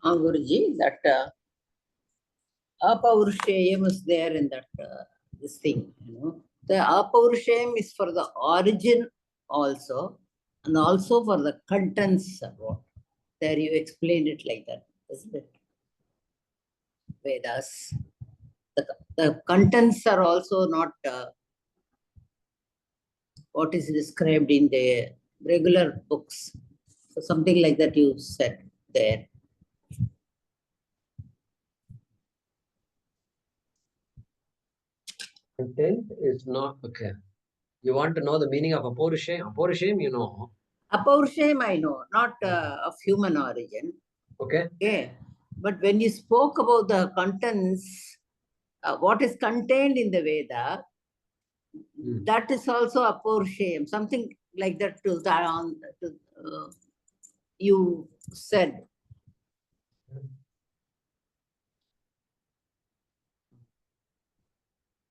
Guruji, that Apaurushayam is there in that this thing, The Apaurushayam is for the origin also, and also for the contents about. There you explained it like that, isn't it? Vedas. The contents are also not what is described in the regular books. So something like that you said there. Content is not okay. You want to know the meaning of Apaurushayam? Apaurushayam, you know. Apaurushayam, I know, not of human origin. Okay. Okay. But when you spoke about the contents, what is contained in the Veda, that is also Apaurushayam, something like that you said.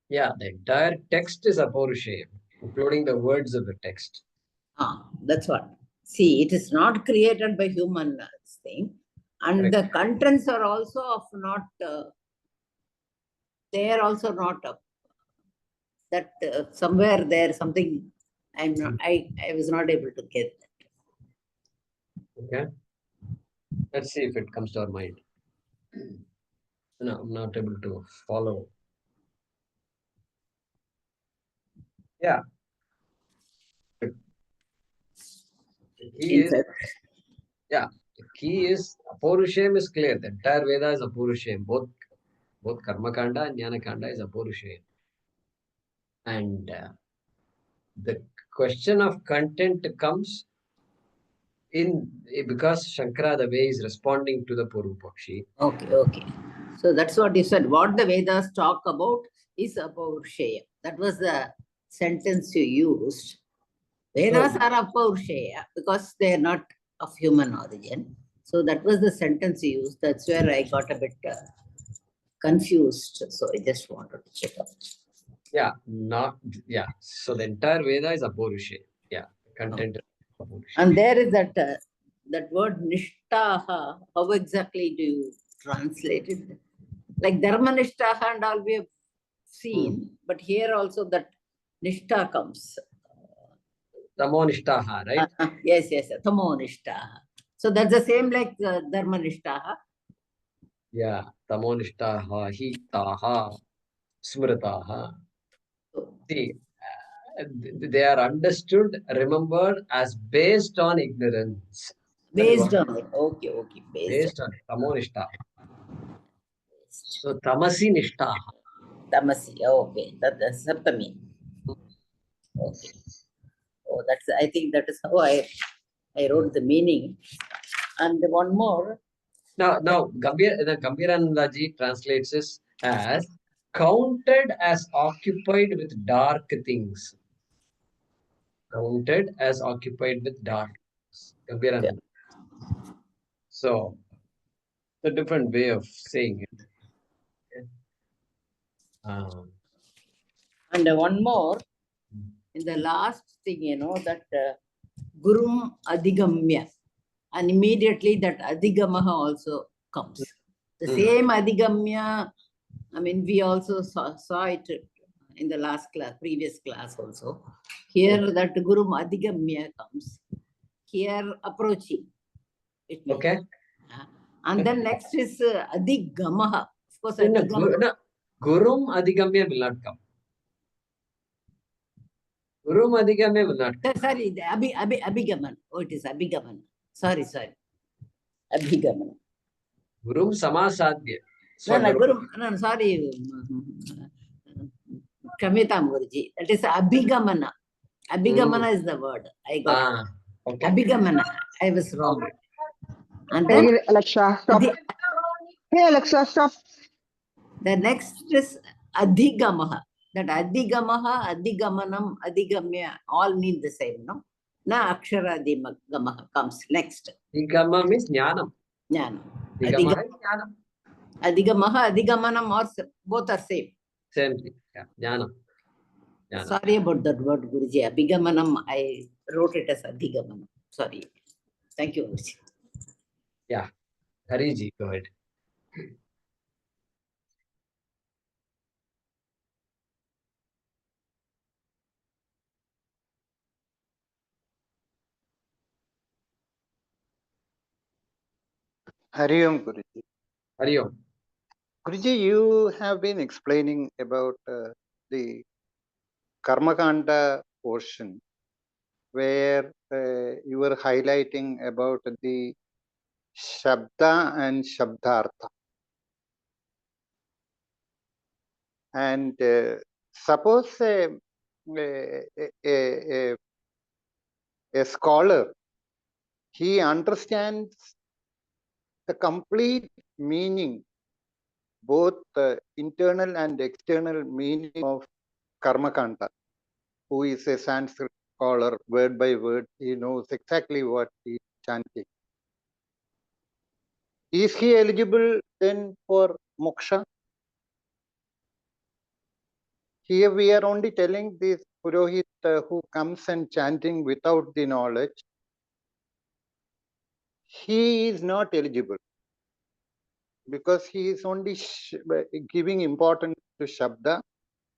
Yeah, the entire text is Apaurushayam, including the words of the text. That's what. See, it is not created by human thing. And the contents are also of not, they are also not up. That somewhere there something I was not able to get that. Okay. Let's see if it comes to our mind. No, I'm not able to follow. Yeah. The key is, yeah, the key is Apaurushayam is clear. The entire Veda is Apaurushayam. Both Karma Kanda and Jnana Kanda is Apaurushayam. And the question of content comes in because Shankara, the way is responding to the Purupakshi. Okay. So that's what you said. What the Vedas talk about is Apaurushaya. That was the sentence you used. Vedas are Apaurushaya because they are not of human origin. So that was the sentence you used. That's where I got a bit confused. So I just wanted to check out. Yeah, So the entire Veda is Apaurushaya. Yeah, content. And there is that word Nishtaha. How exactly do you translate it? Like Dharma Nishtaha and all we have seen, but here also that Nishta comes. Tamo Nishtaha, right? Yes, Tamo Nishtaha. So that's the same like Dharma Nishtaha. Yeah, Tamo Nishtaha, Hitaha, Smritaha. See, they are understood, remembered as based on ignorance. Based on it. Okay. Based on Tamo Nishtaha. So Tamasi Nishtaha. Tamasi, okay. That's Saptami. Okay. Oh, I think that is how I wrote the meaning. And one more. Now Gambhiranandaji translates this as counted as occupied with dark things. Counted as occupied with dark things. Gambhiranandaji. So, it's a different way of saying it. And one more. In the last thing, that Gurum Adhigamya. And immediately that Adhigamaha also comes. The same Adhigamya, we also saw it in the previous class also. Here that Gurum Adhigamya comes. Here approaching. Okay. And then next is Adhigamaha. Of course, Gurum Adhigamya will not come. Gurum Adhigamya will not come. Sorry, Abhigaman. Oh, it is Abhigaman. Sorry. Abhigaman. Gurum Samasadhya. No, sorry. Kamitam Guruji. That is Abhigamana. Abhigamana is the word. I got okay. Abhigamana. I was wrong. And then hey, Alexa, stop. Hey, Alexa, stop. The next is Adhigamaha. That Adhigamaha, Adhigamanam, Adhigamya all mean the same, no? Na Akshara Adhigamaha comes next. Adhigama means Jnanam. Jnanam. Adhigamaha, Adhigamanam or both are same. Same thing. Yeah. Jnanam. Sorry about that word, Guruji. Abhigamanam, I wrote it as Adhigamanam. Sorry. Thank you, Guruji. Yeah. Hariji, go ahead. Hari Om Guruji. Hari Om. Guruji, you have been explaining about the Karmakanda portion where you were highlighting about the Shabda and Shabdartha. And suppose a scholar, he understands the complete meaning, both internal and external meaning of Karmakanda, who is a Sanskrit scholar, word by word, he knows exactly what he is chanting. Is he eligible then for moksha? Here we are only telling this Purohit who comes and chanting without the knowledge, he is not eligible because he is only giving importance to Shabda,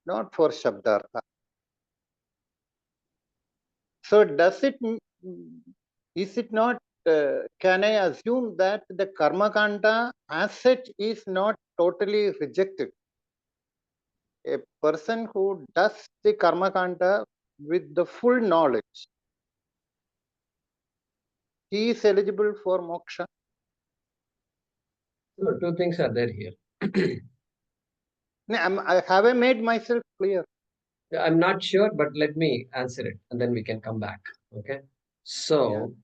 not for Shabdartha. So does it, is it not, can I assume that the Karmakanda as such is not totally rejected? A person who does the Karmakanda with the full knowledge, he is eligible for moksha. So two things are there here. Have I made myself clear? I'm not sure, but let me answer it and then we can come back. Okay. So,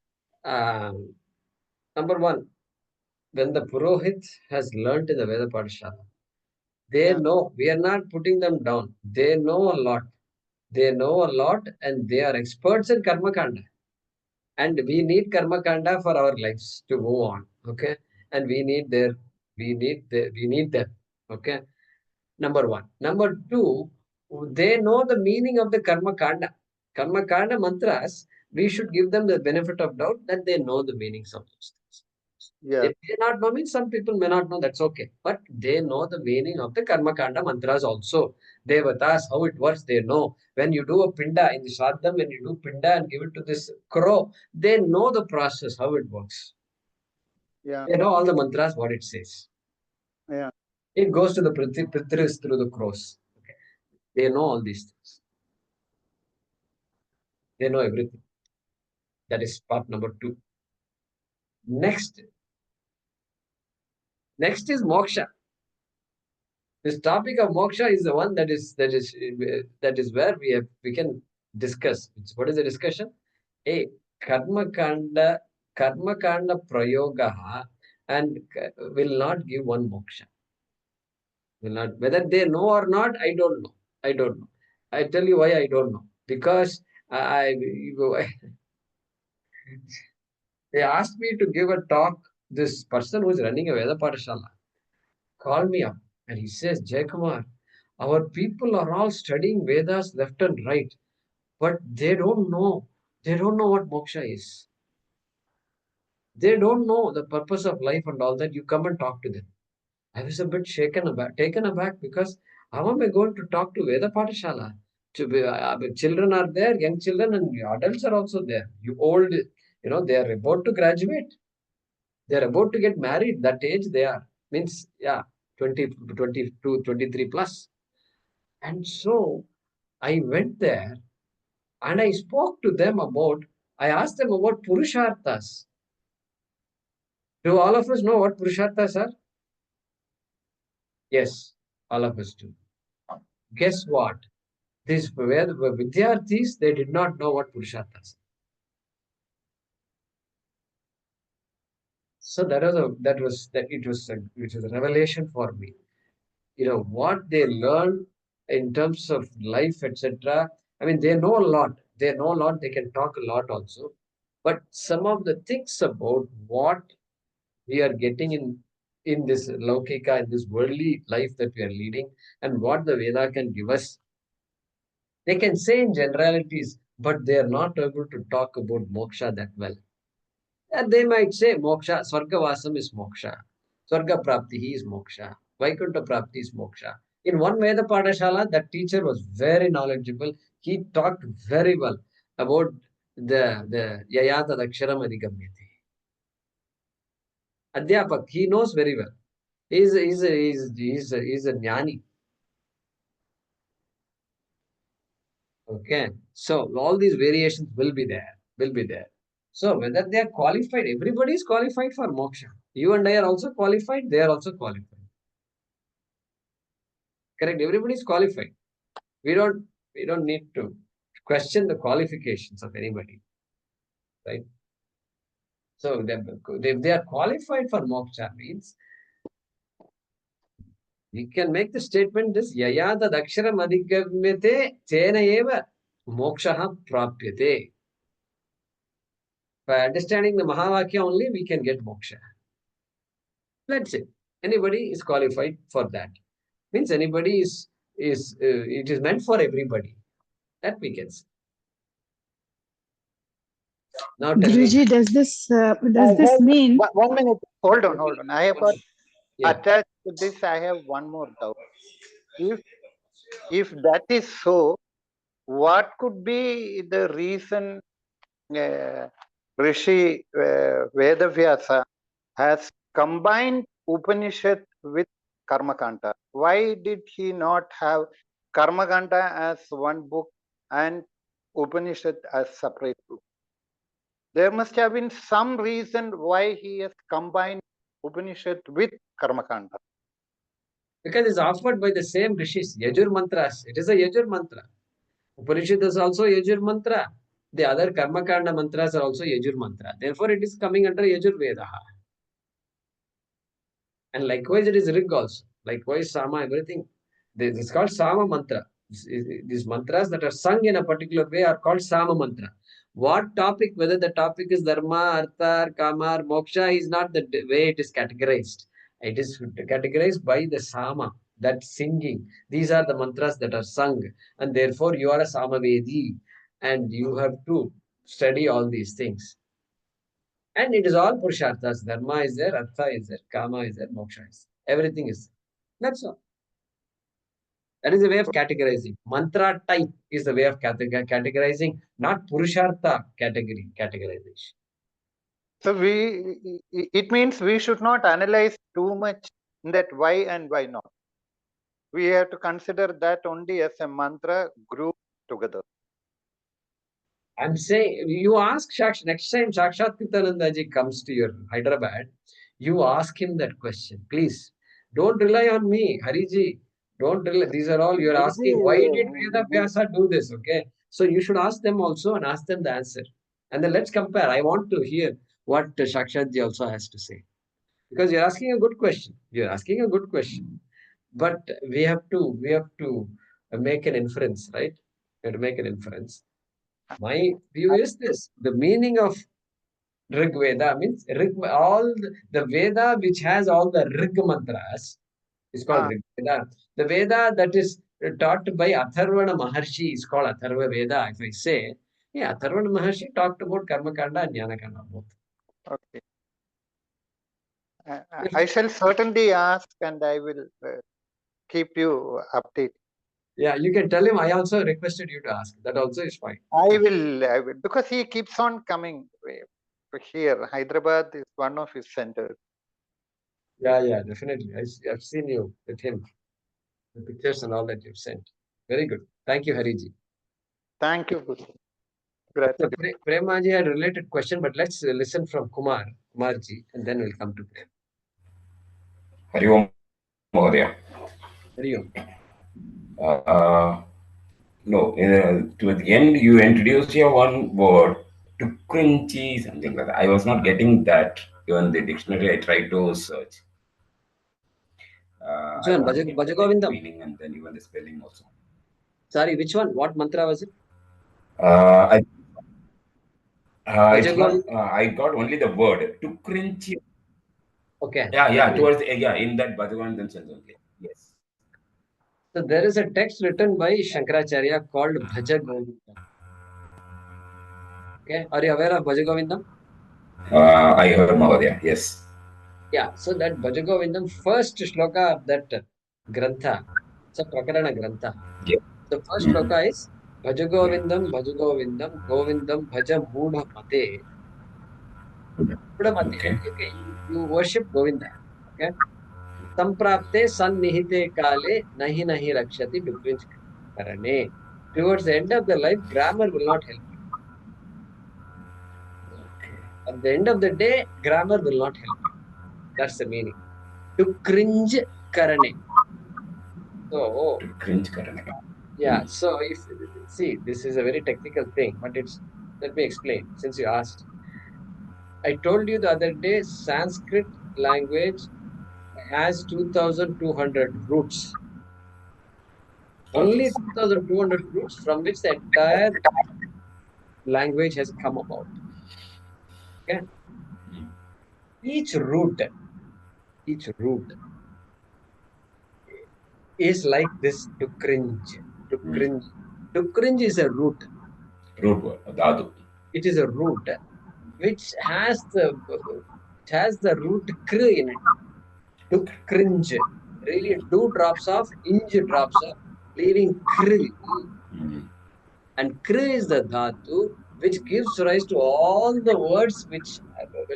number one, when the Purohit has learnt in the Veda Padishala, they know, we are not putting them down. They know a lot. They know a lot and they are experts in Karma Kanda. And we need Karma Kanda for our lives to move on. Okay. And we need them. Okay. Number one. Number two, they know the meaning of the Karma Kanda. Karma Kanda mantras, we should give them the benefit of doubt that they know the meanings of those things. Yeah. They may not know, means some people may not know, that's okay. But they know the meaning of the Karma Kanda mantras also. Devatas, how it works, they know. When you do a pinda in the Shraddham, when you do pinda and give it to this crow, they know the process, how it works. Yeah. They know all the mantras, what it says. Yeah. It goes to the Prithris through the crows. Okay. They know all these things. They know everything. That is part number two. Next is moksha. This topic of moksha is the one that is where we can discuss. What is the discussion? A karma kanda prayoga and will not give one moksha. Will not, whether they know or not, I don't know. I tell you why I don't know. Because they asked me to give a talk. This person who is running a Veda Pathashala called me up and he says, Jaikumar, our people are all studying Vedas left and right, but they don't know. They don't know what moksha is. They don't know the purpose of life and all that. You come and talk to them. I was a bit taken aback because how am I going to talk to Veda Pathashala? Children are there, young children and adults are also there. They are about to graduate. They are about to get married. That age they are. Means, 22, 23 plus. And so I went there and I spoke to them I asked them about Purusharthas. Do all of us know what Purusharthas are? Yes, all of us do. Guess what? These Vidyarthis, they did not know what Purusharthas are. So it was a revelation for me. What they learn in terms of life, etc. I mean, they know a lot. They know a lot. They can talk a lot also. But some of the things about what we are getting in this Laukika, in this worldly life that we are leading, and what the Veda can give us, they can say in generalities, but they are not able to talk about moksha that well. And they might say moksha, Swargavasam is moksha. Swarga Prapti is moksha. Vaikuntha Prapti is moksha. In one Veda Padashala, that teacher was very knowledgeable. He talked very well about the Yayata Daksharam Adhigamyate. Adhyapak, he knows very well. He's a jnani. Okay. So all these variations will be there. So whether they are qualified, everybody is qualified for moksha. You and I are also qualified, they are also qualified. Correct? Everybody is qualified. We don't need to question the qualifications of anybody. Right? So if they are qualified for moksha means we can make the statement this yayata daksharam adhigamyate tena eva mokshaha prapyate. By understanding the Mahavakya only, we can get moksha. Let's say anybody is qualified for that. Means anybody it is meant for everybody. That we can say. Now tell me. Guruji, does this mean? One minute. Hold on. I have got Yeah. attached to this. I have one more doubt. If that is so, what could be the reason Rishi Vedavyasa has combined Upanishad with Karmakanda? Why did he not have Karmakanda as one book and Upanishad as separate book? There must have been some reason why he has combined Upanishad with Karmakanda. Because it's offered by the same rishis, Yajur mantras. It is a Yajur mantra. Upanishad is also Yajur mantra. The other Karmakanda mantras are also Yajur mantra. Therefore, it is coming under Yajur Veda. And likewise, it is Rig also. Likewise, Sama, everything. This is called Sama mantra. These mantras that are sung in a particular way are called Sama mantra. What topic, whether the topic is Dharma, Artha, Kama, Moksha, is not the way it is categorized. It is categorized by the Sama, that singing. These are the mantras that are sung. And therefore, you are a Samavedi. And you have to study all these things. And it is all Purusharthas. Dharma is there, Artha is there, Kama is there, Moksha is there. Everything is there. That's all. That is the way of categorizing. Mantra type is the way of categorizing, not Purushartha categorization. So it means we should not analyze too much that why and why not. We have to consider that only as a mantra group together. I'm saying, you ask next time Sakshat Kritanandaji comes to your Hyderabad, you ask him that question. Please, don't rely on me, Hariji. Don't rely. These are all you're asking. Why did Veda Vyasa do this? Okay. So you should ask them also and ask them the answer. And then let's compare. I want to hear what Sakshatji also has to say. Because you're asking a good question. You're asking a good question. But we have to make an inference, right? We have to make an inference. My view is this: the meaning of Rig Veda means all the Veda which has all the Rig mantras is called Rig Veda. The Veda that is taught by Atharvana Maharshi is called Atharva Veda. If I say, yeah, Atharvana Maharshi talked about Karmakanda and Jnanakanda both. Okay. I shall certainly ask and I will keep you updated. Yeah, you can tell him I also requested you to ask. That also is fine. I will, because he keeps on coming here. Hyderabad is one of his centers. Yeah, definitely. I've seen you with him. The pictures and all that you've sent. Very good. Thank you, Hariji. Thank you, Guru. So Premaji had a related question, but let's listen from Kumarji, and then we'll come to Prem. Hari Om Mahodaya. Hari Om. No, to the end, you introduced your one word, tukrinchi, something like that. I was not getting that. Even the dictionary, I tried to search. Which one? Bhajagovindam? Meaning and then even the spelling also. Sorry, which one? What mantra was it? It's not, I got only the word, tukrinchi. Okay. Yeah, towards in that Bhagavandam sense only. Yes. So there is a text written by Shankaracharya called Bhajagovindam. Okay, are you aware of Bhajagovindam? I heard Mahodaya, yes. Yeah, so that Bhajagovindam, first shloka of that grantha, it's a Prakarana grantha. Yeah. The first shloka is Bhajagovindam, Bhajagovindam, Govindam, Bhaja Mudha Mate. Mudha Mate. Okay. Okay, you worship Govinda. Okay. Samprapte sannihite kale nahi nahi rakshati dukrinch karane. Towards the end of the life, grammar will not help. At the end of the day, grammar will not help. That's the meaning. To cringe karane. So, Cringe Karana. yeah, so if see, this is a very technical thing, but let me explain since you asked. I told you the other day, Sanskrit language has 2,200 roots. Only 2,200 roots from which the entire language has come about. Okay? Each root is like this to cringe. To cringe. To cringe is a root. Root word, Dhatu. It is a root which has the root kr in it. To cringe. Really two drops of inj drops of leaving kr. And kr is the dhatu which gives rise to all the words which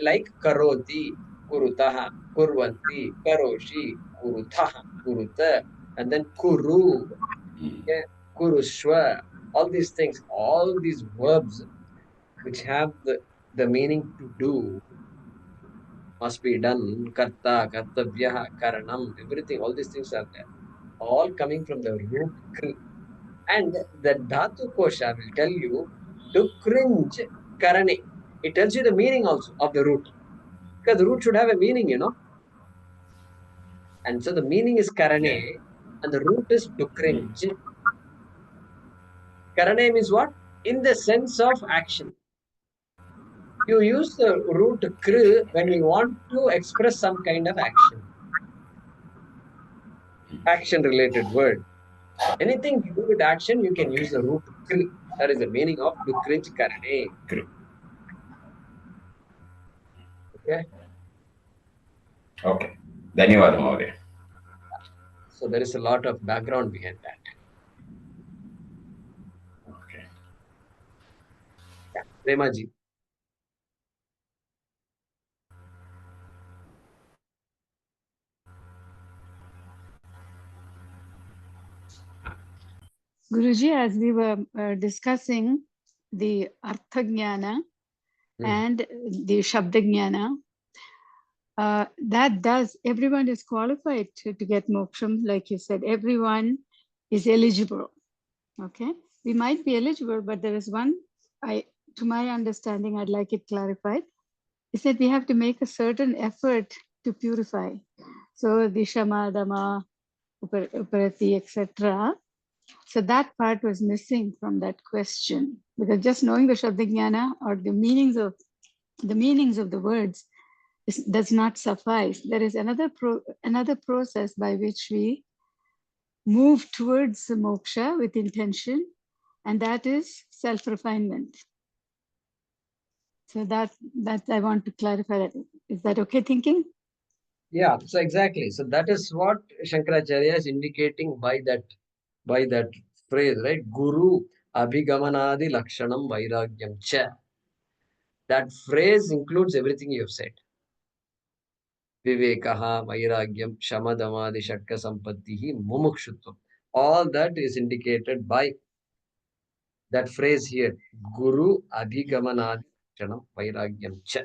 like karoti, kurutaha, kurvanti, karoshi, kuruthaha, kuruta, and then kuru, yeah, kurushva, all these things, all these verbs which have the meaning to do must be done, karta, kartavyaha, karanam, everything, all these things are there. All coming from the root kr. And the dhatu kosha will tell you to cringe karane. It tells you the meaning also of the root. Because the root should have a meaning, you know. And so the meaning is Yeah. karane and the root is to cringe. Karane means what? In the sense of action. You use the root kr when you want to express some kind of action. Action related word. Anything to do with action, you can use the root kr. That is the meaning of to cringe karane. Okay. Okay. Dhanyavad Mahodaya. So there is a lot of background behind that. Okay. Yeah. Premaji. Guruji, as we were discussing the Artha Jnana and the Shabda Jnana, everyone is qualified to get moksham, like you said, everyone is eligible. Okay, we might be eligible, but there is one, to my understanding, I'd like it clarified, is that we have to make a certain effort to purify. So the Shama, Dama, Uparati, etc. So that part was missing from that question, because just knowing the Shabda Jnana or the meanings of the words does not suffice. There is another process by which we move towards the moksha with intention, and that is self-refinement. So that I want to clarify that. Is that okay thinking? Yeah, so exactly. So that is what Shankaracharya is indicating by that phrase, right? Guru abhigamanadi lakshanam vairagyam cha. That phrase includes everything you have said. Vivekaha, vairagyam, shamadamadi, shatka sampattihi, mumukshutvam. All that is indicated by that phrase here. Guru abhigamanadi lakshanam vairagyam cha.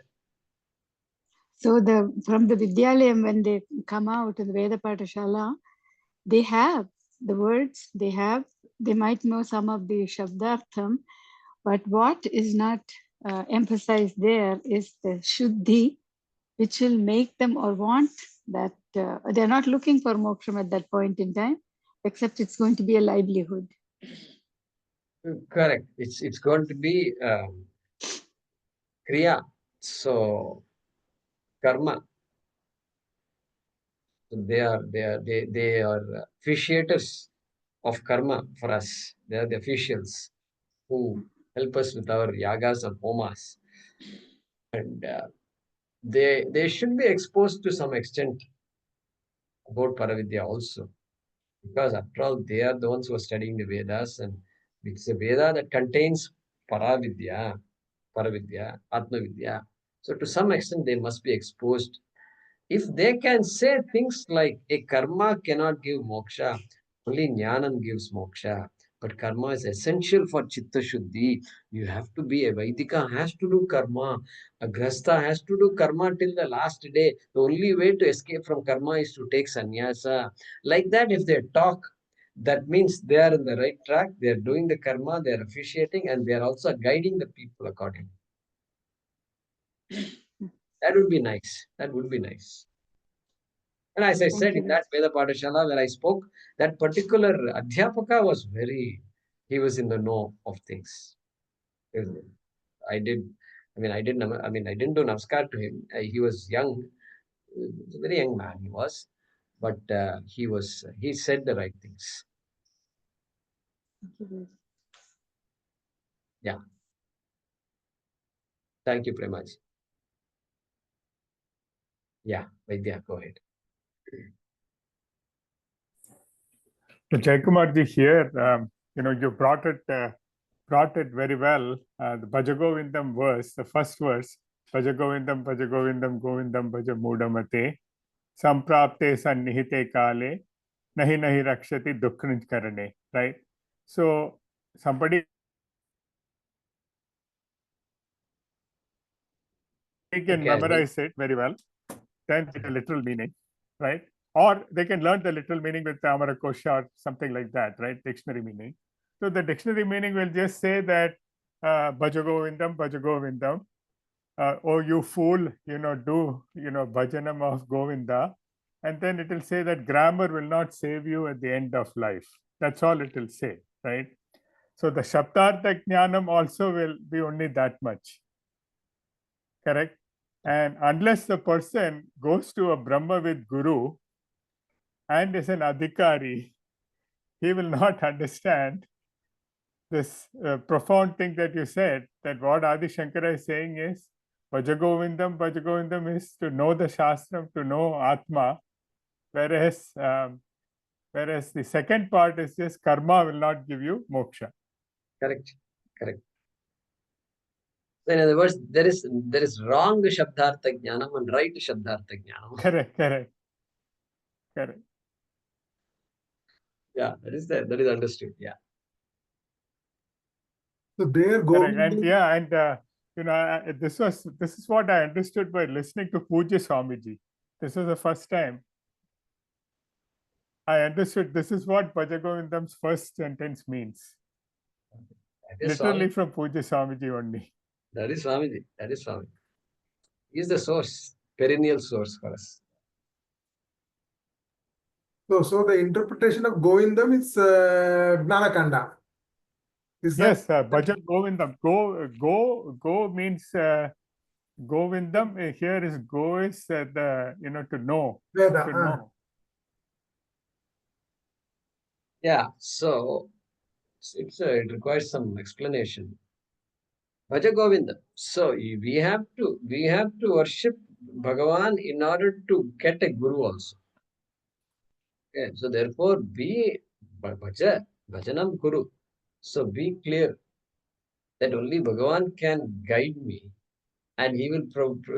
So from the Vidyalayam, when they come out in the Veda Patashala, they have the words, they might know some of the Shabdartham, but what is not emphasized there is the Shuddhi, which will make them or want that, they're not looking for moksham at that point in time, except it's going to be a livelihood. Correct. It's going to be kriya. So karma. So they are officiators of karma for us. They are the officials who help us with our yagas or homas. And they should be exposed to some extent about Paravidya also. Because after all, they are the ones who are studying the Vedas, and it's a Veda that contains Paravidya, Paravidya, Atmavidya. So to some extent, they must be exposed. If they can say things like a karma cannot give moksha, only jnanam gives moksha, but karma is essential for chitta shuddhi. You have to be a Vaidika has to do karma, a grasta has to do karma till the last day. The only way to escape from karma is to take sannyasa. Like that, if they talk, that means they are in the right track, they are doing the karma, they are officiating, and they are also guiding the people accordingly. That would be nice. That would be nice. And as I said, you, in that Veda Padashala where I spoke, that particular Adhyapaka was he was in the know of things. I didn't do Namaskar to him. He was young, a very young man he was, but he said the right things. Thank you. Yeah. Thank you, Premaji. Yeah, Vaidya, go ahead. So Jaykumarji here, you brought it very well. The Bhajagovindam verse, the first verse, Bhajagovindam, Bhajagovindam, Govindam, Bhajamudamate, Samprapte Sannihite Kale, Nahi Nahi Rakshati Dukkhanj Karane, right? So somebody can memorize it very well, then get a literal meaning, right? Or they can learn the literal meaning with the Amarakosha or something like that, right? Dictionary meaning. So the dictionary meaning will just say that Bhajagovindam, Bhajagovindam, oh you fool, do, bhajanam of Govinda. And then it will say that grammar will not save you at the end of life. That's all it will say, right? So the Shabdartha Jnanam also will be only that much, correct? And unless the person goes to a Brahma with Guru and is an Adhikari, he will not understand this profound thing that you said, that what Adi Shankara is saying is, Bhajagovindam is to know the Shastram, to know Atma, whereas the second part is just karma will not give you moksha. Correct. So in other words, there is wrong Shabdartha Jnanam and right Shabdartha Jnanam. Correct. Yeah, that is understood. Yeah. So there Correct. And this is what I understood by listening to Pujya Swamiji. This was the first time I understood this is what Bhajagovindam's first sentence means. Literally from Pujya Swamiji only. That is Swamiji. He is the source, perennial source for us. So the interpretation of Govindam is Gnanakanda. Yes, Bhaja Govindam. Go means Govindam. Here is go is to know. Veda, to know. Yeah, so it requires some explanation. Bhaja Govinda. So we have to worship Bhagavan in order to get a guru also. Okay, so therefore be Bhajanam Guru. So be clear that only Bhagavan can guide me, and he will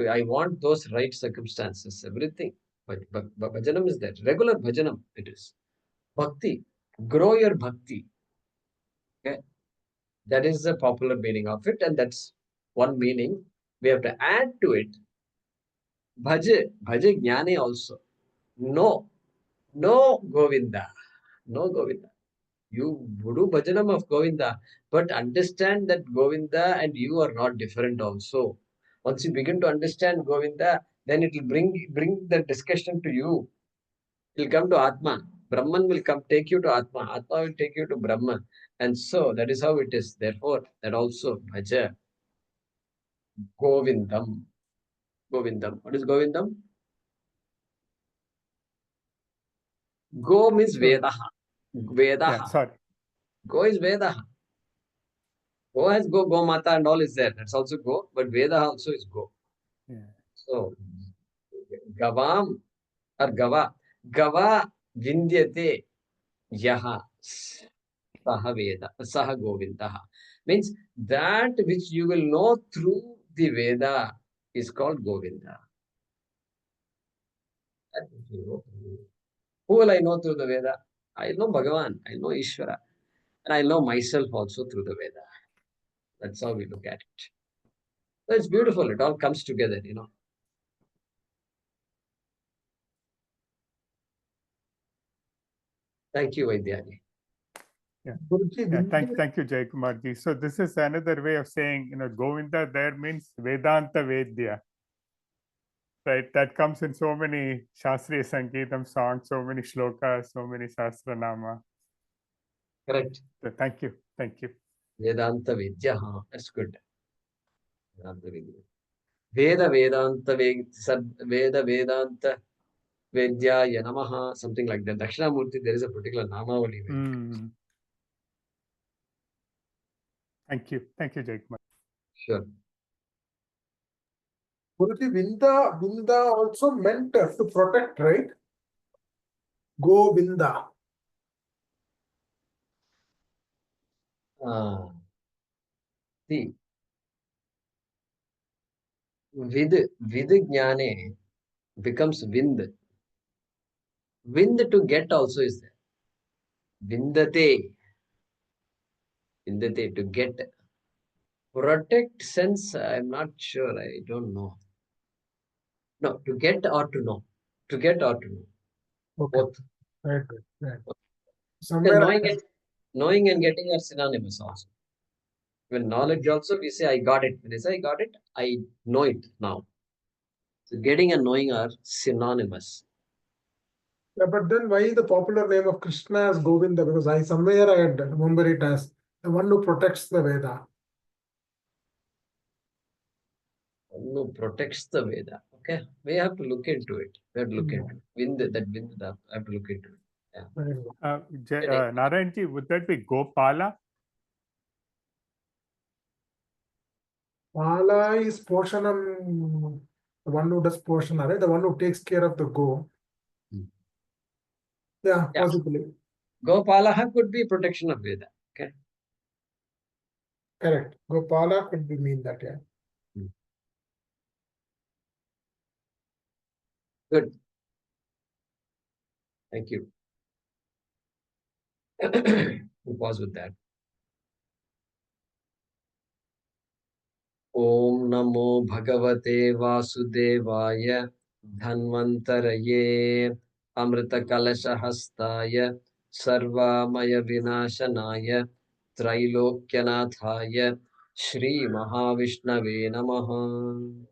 I want those right circumstances, everything. But bhajanam is that regular bhajanam. It is bhakti. Grow your bhakti. Okay, that is the popular meaning of it, and that's one meaning. We have to add to it bhaje jnane also. No Govinda. You do bhajanam of Govinda, but understand that Govinda and you are not different also. Once you begin to understand Govinda, then it will bring the discussion to you. It will come to Atma. Brahman will take you to Atma. Atma will take you to Brahman. And so that is how it is. Therefore, that also bhaja Govindam. What is Govindam? Go means Vedaha. Yeah, sorry. Go is Vedaha. Go has Go Mata and all is there. That's also Go. But Veda also is Go. Yeah. So, Gavam or Gava Vindyate Yaha Saha Veda, Saha Govindaha. Means that which you will know through the Veda is called Govinda. That which you know through. Who will I know through the Veda? I know Bhagavan, I know Ishvara, and I know myself also through the Veda. That's how we look at it. So it's beautiful. It all comes together, you know. Thank you, Vaidyani. Yeah. Guruji, Yeah, Vindya- thank you, Jay Kumarji. So this is another way of saying, Govinda there means Vedanta Vedya. Right, that comes in so many Shastriya Sangeetam songs, so many shlokas, so many Sahasranama. Correct. So thank you, thank you. Vedanta Vidya. That's good. Vedanta Vidya. Veda Vedanta Veda Vedanta Vedya Yanamaha, something like that. Dakshinamurti, there is a particular Namavali. Mm. Thank you, Jay Kumar. Sure. Guruji, Vinda also meant to protect, right? Govinda. See, Vid Jnane becomes Vind. Vind to get also is there. Vindate. Vindate to get. Protect sense, I'm not sure. I don't know. No, to get or to know. To get or to know. Okay. Both. Right. Because Somewhere knowing and getting are synonymous also. When knowledge also, we say, I got it. When I say I got it, I know it now. So getting and knowing are synonymous. yeah, but then why the popular name of Krishna as Govinda? Because somewhere I had remember it as the one who protects the Veda. No, protects the Veda. Okay, we have to look into it. We have to look into it. I have to look into it. Yeah. Narayanji, would that be Gopala? Pala is Poshanam, the one who does Poshana, right? The one who takes care of the go. Yeah, Yeah. possibly. Gopalaha could be protection of Veda. Okay. Correct. Gopala could be mean that, yeah. Good. Thank you. We'll pause with that. Om Namo Bhagavate Vasudevaya Dhanvantaraye Amrita Kalasha Hastaya Sarvamaya Vinashanaya Trailokyanataya Shri Mahavishnave Namaha.